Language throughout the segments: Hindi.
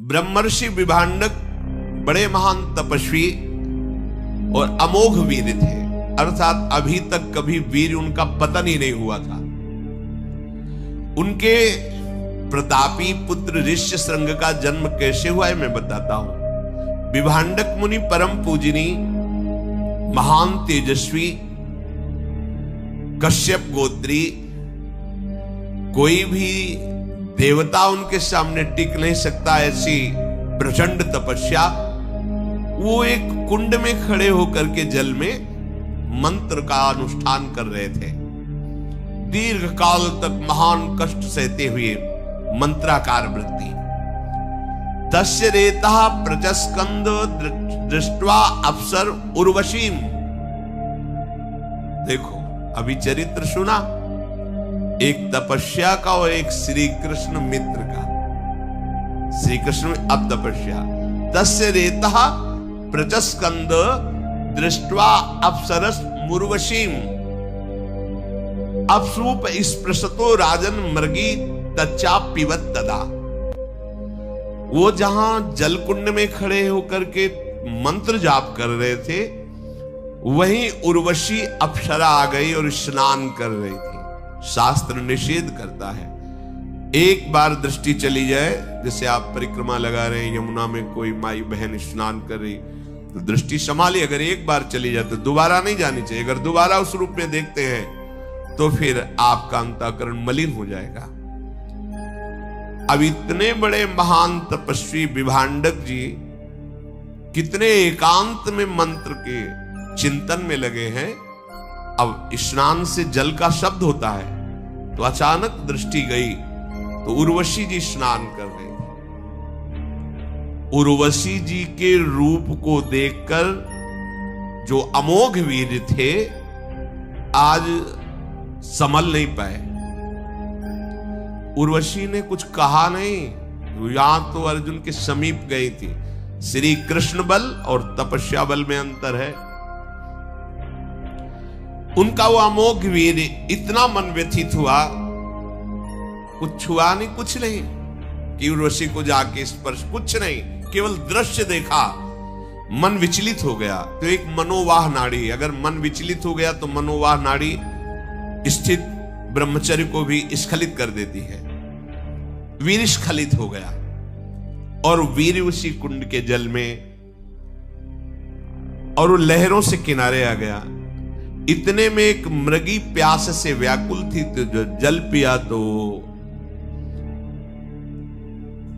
ब्रह्मर्षि विभांडक बड़े महान तपस्वी और अमोघ वीर थे, अर्थात अभी तक कभी वीर उनका पतन ही नहीं हुआ था। उनके प्रतापी पुत्र ऋष्यशृंग का जन्म कैसे हुआ है मैं बताता हूं। विभांडक मुनि परम पूजनी, महान तेजस्वी, कश्यप गोत्री, कोई भी देवता उनके सामने टिक नहीं सकता, ऐसी प्रचंड तपस्या। वो एक कुंड में खड़े होकर के जल में मंत्र का अनुष्ठान कर रहे थे। दीर्घ काल तक महान कष्ट सहते हुए मंत्राकार वृत्ति। तस्य रेता प्रचस्कंद दृष्ट्वा अप्सर उर्वशीम। देखो अभी चरित्र सुना, एक तपस्या का और एक श्री कृष्ण मित्र का। श्री कृष्ण अब तपस्या। तस्य रेता प्रचस्कंद दृष्ट्वा अप्सरस मुर्वशीम अप्सूप स्पृशतो राजन मृगी तच्चा पिबत तदा। वो जहां जलकुंड में खड़े होकर के मंत्र जाप कर रहे थे, वहीं उर्वशी अप्सरा आ गई और स्नान कर रही थी। शास्त्र निषेध करता है, एक बार दृष्टि चली जाए, जैसे आप परिक्रमा लगा रहे हैं, यमुना में कोई माई बहन स्नान कर रही तो दृष्टि संभाली, अगर एक बार चली जाए तो दोबारा नहीं जानी चाहिए। अगर दोबारा उस रूप में देखते हैं तो फिर आपका अंतःकरण मलिन हो जाएगा। अब इतने बड़े महान तपस्वी विभांडक जी कितने एकांत में मंत्र के चिंतन में लगे हैं। अब स्नान से जल का शब्द होता है, तो अचानक दृष्टि गई तो उर्वशी जी स्नान कर रहे थे। उर्वशी जी के रूप को देखकर जो अमोघ वीर थे आज संभल नहीं पाए। उर्वशी ने कुछ कहा नहीं, यहां तो अर्जुन के समीप गई थी। श्री कृष्ण बल और तपस्या बल में अंतर है। उनका वो अमोघ वीर इतना मन व्यथित हुआ, कुछ छुआ नहीं, कुछ नहीं कि उर्वशी को जाके स्पर्श, कुछ नहीं, केवल दृश्य देखा, मन विचलित हो गया। तो एक मनोवाह नाड़ी, अगर मन विचलित हो गया तो मनोवाह नाड़ी स्थित ब्रह्मचर्य को भी स्खलित कर देती है। वीर स्खलित हो गया और वीर उसी कुंड के जल में, और वो लहरों से किनारे आ गया। इतने में एक मृगी प्यास से व्याकुल थी, तो जो जल पिया तो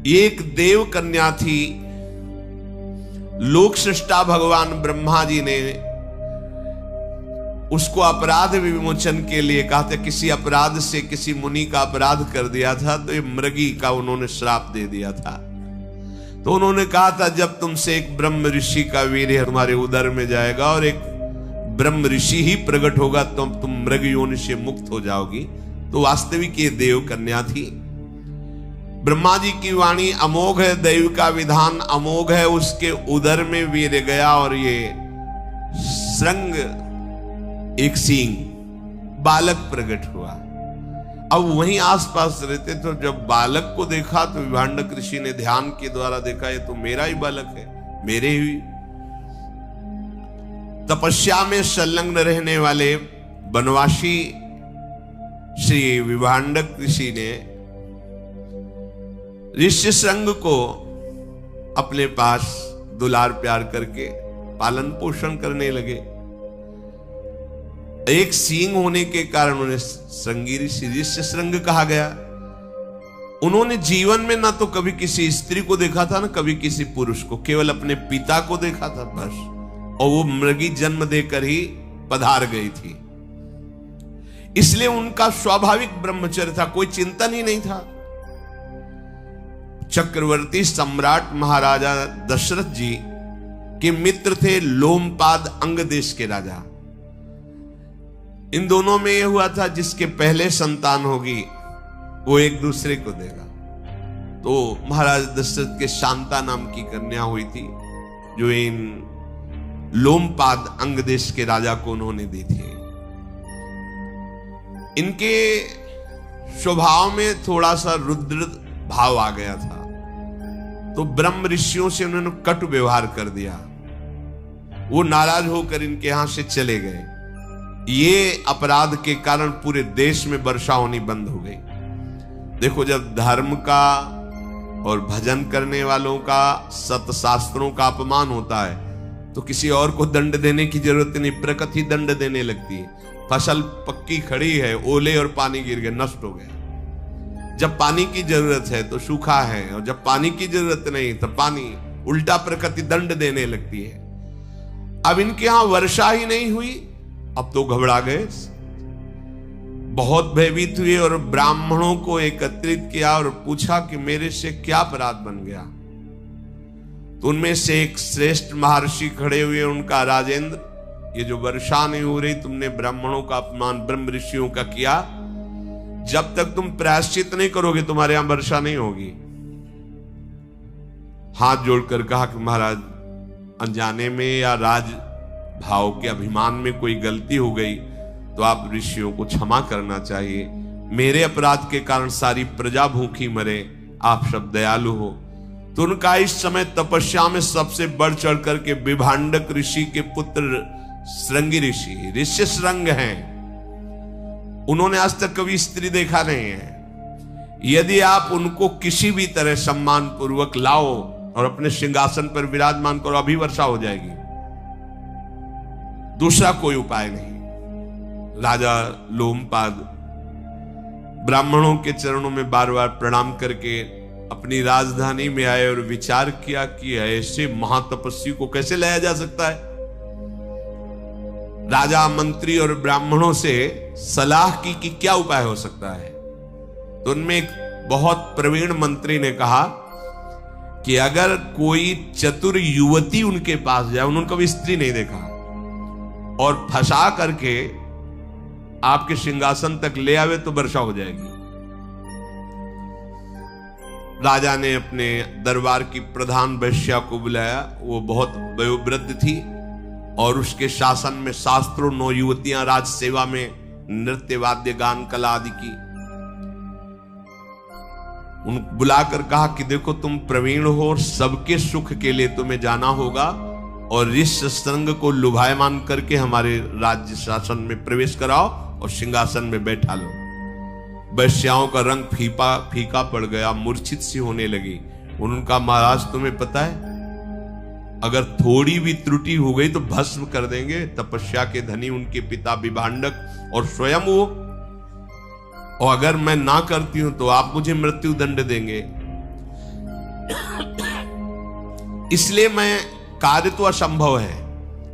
एक देव कन्या थी। लोक सृष्टा भगवान ब्रह्मा जी ने उसको अपराध विमोचन के लिए कहा था। किसी अपराध से किसी मुनि का अपराध कर दिया था, तो ये मृगी का उन्होंने श्राप दे दिया था। तो उन्होंने कहा था जब तुमसे एक ब्रह्म ऋषि का वीर्य तुम्हारे उदर में जाएगा और एक ब्रह्म ऋषि ही प्रकट होगा तो तुम मृग योनि से मुक्त हो जाओगी। तो वास्तविक ये देव कन्या थी। ब्रह्मा जी की वाणी अमोघ है, दैव का विधान अमोघ है। उसके उदर में वीर्य गया और ये श्रृंग, एक सींग, बालक प्रकट हुआ। अब वहीं आसपास रहते, तो जब बालक को देखा तो विभांडक ऋषि ने ध्यान के द्वारा देखा, ये तो मेरा ही बालक है, मेरे ही। तपस्या में संलग्न रहने वाले बनवासी श्री विभांडक ऋषि ने ऋष्यशृंग को अपने पास दुलार प्यार करके पालन पोषण करने लगे। एक सींग होने के कारण उन्हें श्रृंगी ऋषि ऋष्यशृंग कहा गया। उन्होंने जीवन में ना तो कभी किसी स्त्री को देखा था, ना कभी किसी पुरुष को, केवल अपने पिता को देखा था बस। और वो मृगी जन्म देकर ही पधार गई थी, इसलिए उनका स्वाभाविक ब्रह्मचर्य था, कोई चिंतन ही नहीं था। चक्रवर्ती सम्राट महाराजा दशरथ जी के मित्र थे लोमपाद अंग देश के राजा। इन दोनों में यह हुआ था जिसके पहले संतान होगी वो एक दूसरे को देगा। तो महाराज दशरथ के शांता नाम की कन्या हुई थी, जो इन लोमपाद अंग देश के राजा को उन्होंने दी थी। इनके स्वभाव में थोड़ा सा रुद्र भाव आ गया था। तो ब्रह्म ऋषियों से उन्होंने कटु व्यवहार कर दिया। वो नाराज होकर इनके यहां से चले गए। ये अपराध के कारण पूरे देश में वर्षा होनी बंद हो गई। देखो, जब धर्म का और भजन करने वालों का, सतशास्त्रों का अपमान होता है तो किसी और को दंड देने की जरूरत नहीं, प्रकृति ही दंड देने लगती है। फसल पक्की खड़ी है, ओले और पानी गिर गए, नष्ट हो गया। जब पानी की जरूरत है तो सूखा है, और जब पानी की जरूरत नहीं तो पानी, उल्टा प्रकृति दंड देने लगती है। अब इनके यहां वर्षा ही नहीं हुई, अब तो घबरा गए, बहुत भयभीत हुए और ब्राह्मणों को एकत्रित किया और पूछा कि मेरे से क्या अपराध बन गया। तो उनमें से एक श्रेष्ठ महर्षि खड़े हुए, उनका, राजेंद्र, ये जो वर्षा नहीं हो रही, तुमने ब्राह्मणों का अपमान ब्रह्म ऋषियों का किया, जब तक तुम प्रायश्चित नहीं करोगे तुम्हारे यहां वर्षा नहीं होगी। हाथ जोड़कर कहा कि महाराज, अनजाने में या राज भाव के अभिमान में कोई गलती हो गई तो आप ऋषियों को क्षमा करना चाहिए। मेरे अपराध के कारण सारी प्रजा भूखी मरे, आप सब दयालु हो। तो उनका इस समय तपस्या में सबसे बढ़ चढ़ करके विभांडक ऋषि के पुत्र श्रृंगी ऋषि, ऋषि श्रृंग हैं। उन्होंने आज तक कभी स्त्री देखा नहीं है। यदि आप उनको किसी भी तरह सम्मान पूर्वक लाओ और अपने सिंहासन पर विराजमान करो, अभी वर्षा हो जाएगी, दूसरा कोई उपाय नहीं। राजा लोमपाद ब्राह्मणों के चरणों में बार बार प्रणाम करके अपनी राजधानी में आए और विचार किया कि ऐसे महातपस्वी को कैसे लाया जा सकता है। राजा, मंत्री और ब्राह्मणों से सलाह की कि क्या उपाय हो सकता है। तो उनमें एक बहुत प्रवीण मंत्री ने कहा कि अगर कोई चतुर युवती उनके पास जाए, उन्होंने कभी स्त्री नहीं देखा, और फंसा करके आपके सिंहासन तक ले आवे तो वर्षा हो जाएगी। राजा ने अपने दरबार की प्रधान वैश्या को बुलाया। वो बहुत वयोवृद्ध थी और उसके शासन में शास्त्रों 9 युवतियां राज सेवा में नृत्य, वाद्य, गान, कला आदि की। उन बुलाकर कहा कि देखो, तुम प्रवीण हो और सबके सुख के लिए तुम्हें जाना होगा और इस संग को लुभायमान करके हमारे राज्य शासन में प्रवेश कराओ और सिंहासन में बैठा लो। वैश्याओं का रंग फीका पड़ गया, मूर्छित सी होने लगी। उनका, महाराज तुम्हें पता है, अगर थोड़ी भी त्रुटि हो गई तो भस्म कर देंगे। तपस्या के धनी उनके पिता विभांडक और स्वयं वो, और अगर मैं ना करती हूं तो आप मुझे मृत्यु दंड देंगे। इसलिए मैं, कार्य तो असंभव है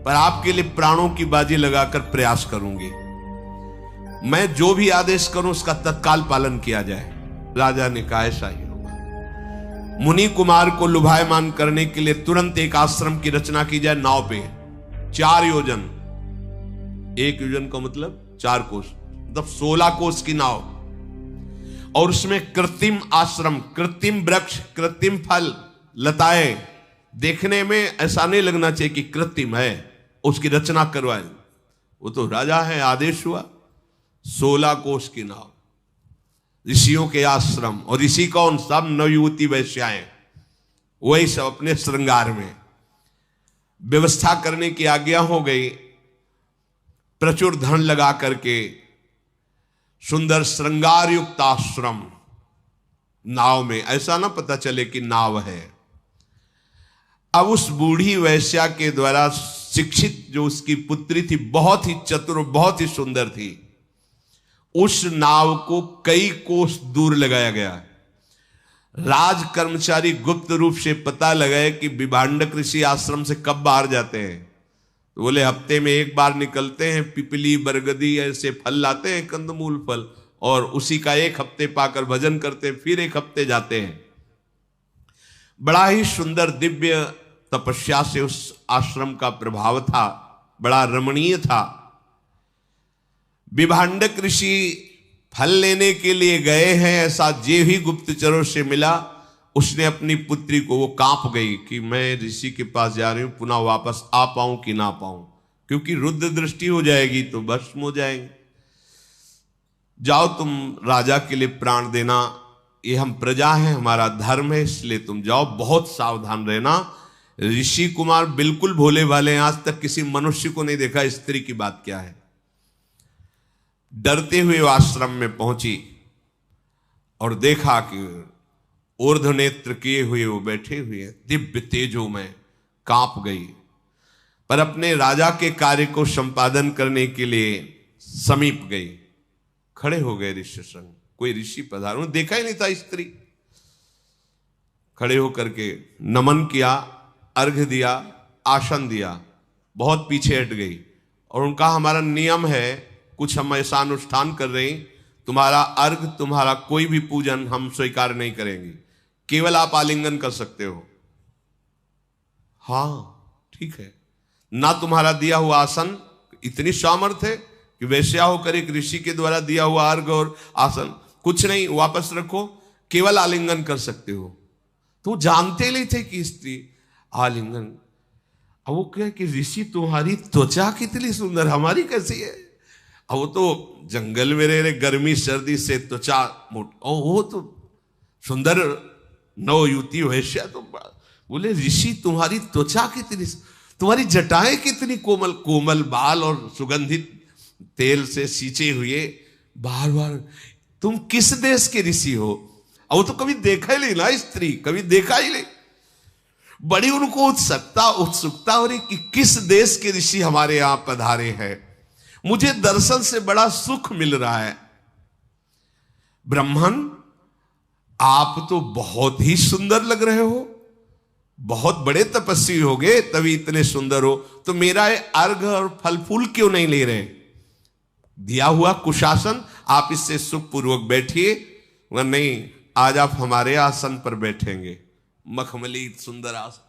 पर आपके लिए प्राणों की बाजी लगाकर प्रयास करूंगी। मैं जो भी आदेश करूं उसका तत्काल पालन किया जाए। राजा ने कहा, ऐसा ही होगा। मुनि कुमार को लुभायमान करने के लिए तुरंत एक आश्रम की रचना की जाए नाव पे, 4 योजन। 1 योजन का मतलब 4 कोस, मतलब 16 कोस की नाव, और उसमें कृत्रिम आश्रम, कृत्रिम वृक्ष, कृत्रिम फल, लताएं, देखने में ऐसा नहीं लगना चाहिए कि कृत्रिम है, उसकी रचना करवाए। वो तो राजा है, आदेश हुआ। 16 कोस की नाव, ऋषियों के आश्रम, और ऋषि कौन? सब नवयुवती वैश्याएं, वही सब अपने श्रृंगार में। व्यवस्था करने की आज्ञा हो गई। प्रचुर धन लगा करके सुंदर श्रृंगार युक्त आश्रम नाव में, ऐसा ना पता चले कि नाव है। अब उस बूढ़ी वैश्या के द्वारा शिक्षित जो उसकी पुत्री थी, बहुत ही चतुर, बहुत ही सुंदर थी। उस नाव को कई कोस दूर लगाया गया। राज कर्मचारी गुप्त रूप से पता लगाए कि विभांडक ऋषि आश्रम से कब बाहर जाते हैं। तो बोले, हफ्ते में 1 बार निकलते हैं, पिपली, बरगदी ऐसे फल लाते हैं, कंदमूल फल, और उसी का 1 हफ्ते पाकर भजन करते हैं, फिर 1 हफ्ते जाते हैं। बड़ा ही सुंदर दिव्य तपस्या से उस आश्रम का प्रभाव था, बड़ा रमणीय था। विभांडक ऋषि फल लेने के लिए गए हैं, ऐसा जे ही गुप्तचरों से मिला, उसने अपनी पुत्री को, वो कांप गई कि मैं ऋषि के पास जा रही हूं, पुनः वापस आ पाऊं कि ना पाऊं, क्योंकि रुद्र दृष्टि हो जाएगी तो भस्म हो जाएंगे। जाओ तुम राजा के लिए प्राण देना, ये हम प्रजा हैं, हमारा धर्म है, इसलिए तुम जाओ, बहुत सावधान रहना। ऋषि कुमार बिल्कुल भोले भाले हैं, आज तक किसी मनुष्य को नहीं देखा स्त्री की बात क्या है। डरते हुए वो आश्रम में पहुंची और देखा कि ऊर्ध्व नेत्र किए हुए वो बैठे हुए हैं, दिव्य तेजो में कांप गई। पर अपने राजा के कार्य को संपादन करने के लिए समीप गई। खड़े हो गए ऋषि संग, कोई ऋषि पधारो, देखा ही नहीं था स्त्री। खड़े होकर के नमन किया, अर्घ्य दिया, आसन दिया, बहुत पीछे हट गई और उनका हमारा नियम है, कुछ हम ऐसा अनुष्ठान कर रहे हैं, तुम्हारा अर्घ, तुम्हारा कोई भी पूजन हम स्वीकार नहीं करेंगे, केवल आप आलिंगन कर सकते हो। हाँ ठीक है। ना तुम्हारा दिया हुआ आसन, इतनी सामर्थ्य है कि वैश्या होकर एक ऋषि के द्वारा दिया हुआ अर्घ और आसन कुछ नहीं, वापस रखो, केवल आलिंगन कर सकते हो। तो जानते नहीं थे कि स्त्री आलिंगन। अब वो क्या कि ऋषि तुम्हारी त्वचा कितनी सुंदर, हमारी कैसी है। अब वो तो जंगल में रह रहे, गर्मी सर्दी से त्वचा मोट, और वो तो सुंदर नवयुवती वैश्या, तो बोले ऋषि तुम्हारी त्वचा कितनी, तुम्हारी जटाएं कितनी कोमल, कोमल बाल और सुगंधित तेल से सींचे हुए, बार बार तुम किस देश के ऋषि हो। अब वो तो कभी देखा ही नहीं ना स्त्री, कभी देखा ही नहीं। बड़ी उनको उत्सुकता हो रही कि किस देश के ऋषि हमारे यहां पधारे हैं, मुझे दर्शन से बड़ा सुख मिल रहा है। ब्राह्मण आप तो बहुत ही सुंदर लग रहे हो, बहुत बड़े तपस्वी हो गए तभी इतने सुंदर हो, तो मेरा अर्घ और फल फूल क्यों नहीं ले रहे। दिया हुआ कुशासन, आप इससे सुखपूर्वक बैठिए, वह नहीं आज आप हमारे आसन पर बैठेंगे, मखमली सुंदर आसन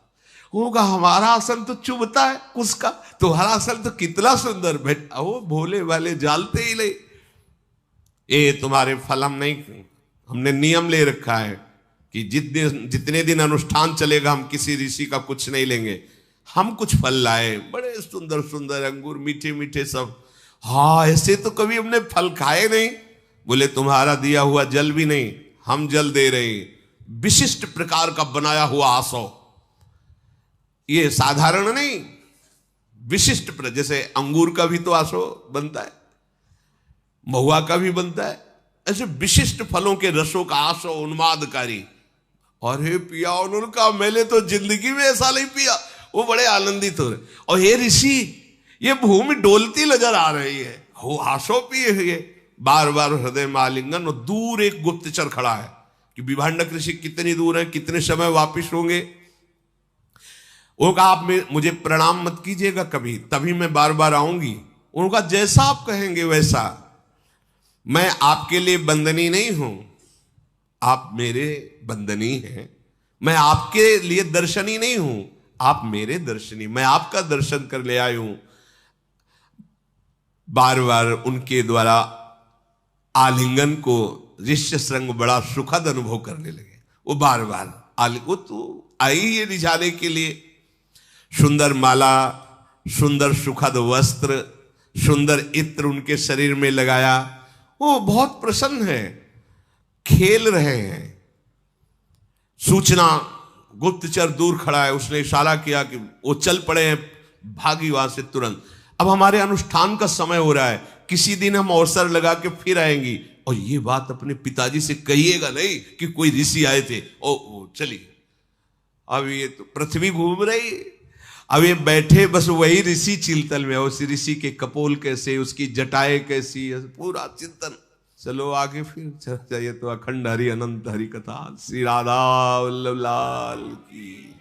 होगा। हमारा आसन तो चुभता है उसका, तुम्हारा आसन तो कितना सुंदर बैठा। वो भोले वाले जालते ही नहीं, ये तुम्हारे फल हम नहीं, हमने नियम ले रखा है कि जितने दिन अनुष्ठान चलेगा हम किसी ऋषि का कुछ नहीं लेंगे। हम कुछ फल लाए, बड़े सुंदर सुंदर अंगूर, मीठे मीठे सब। हाँ ऐसे तो कभी हमने फल खाए नहीं। बोले तुम्हारा दिया हुआ जल भी नहीं, हम जल दे रहे हैं, विशिष्ट प्रकार का बनाया हुआ आसो, ये साधारण नहीं, विशिष्ट जैसे अंगूर का भी तो आसो बनता है, महुआ का भी बनता है, ऐसे विशिष्ट फलों के रसों का आसो उन्मादकारी। और हे पिया उन्होंने कहा, मैंने तो जिंदगी में ऐसा नहीं पिया। वो बड़े आनंदित हो रहे। और हे ऋषि, ये भूमि डोलती नजर आ रही है, वो आसो पिए हुए, बार बार हृदय में आलिंगन। और दूर एक गुप्तचर खड़ा है कि विभांडक ऋषि कितनी दूर है, कितने समय वापिस होंगे। वो कहा आप मुझे प्रणाम मत कीजिएगा कभी, तभी मैं बार बार आऊंगी। उनका जैसा आप कहेंगे वैसा, मैं आपके लिए बंदनी नहीं हूं, आप मेरे बंदनी हैं। मैं आपके लिए दर्शनी नहीं हूं, आप मेरे दर्शनी, मैं आपका दर्शन कर ले आया हूं। बार बार उनके द्वारा आलिंगन को ऋष्य श्रृंग बड़ा सुखद अनुभव करने लगे। वो बार बार वो तो आई ये रिझाने के लिए, सुंदर माला, सुंदर सुखद वस्त्र, सुंदर इत्र उनके शरीर में लगाया। वो बहुत प्रसन्न है, खेल रहे हैं। सूचना, गुप्तचर दूर खड़ा है, उसने इशारा किया कि वो चल पड़े हैं, भागी वहां से तुरंत। अब हमारे अनुष्ठान का समय हो रहा है, किसी दिन हम अवसर लगा के फिर आएंगी। और ये बात अपने पिताजी से कहिएगा नहीं कि कोई ऋषि आए थे। ओ चलिए, अब ये तो पृथ्वी घूम रही, अब ये बैठे बस वही ऋषि चिंतन में, उस ऋषि के कपोल कैसे, उसकी जटाएं कैसी, पूरा चिंतन। चलो आगे फिर चाहिए तो अखंड हरि अनंत हरि कथा। श्री राधा वल्लभ लाल की।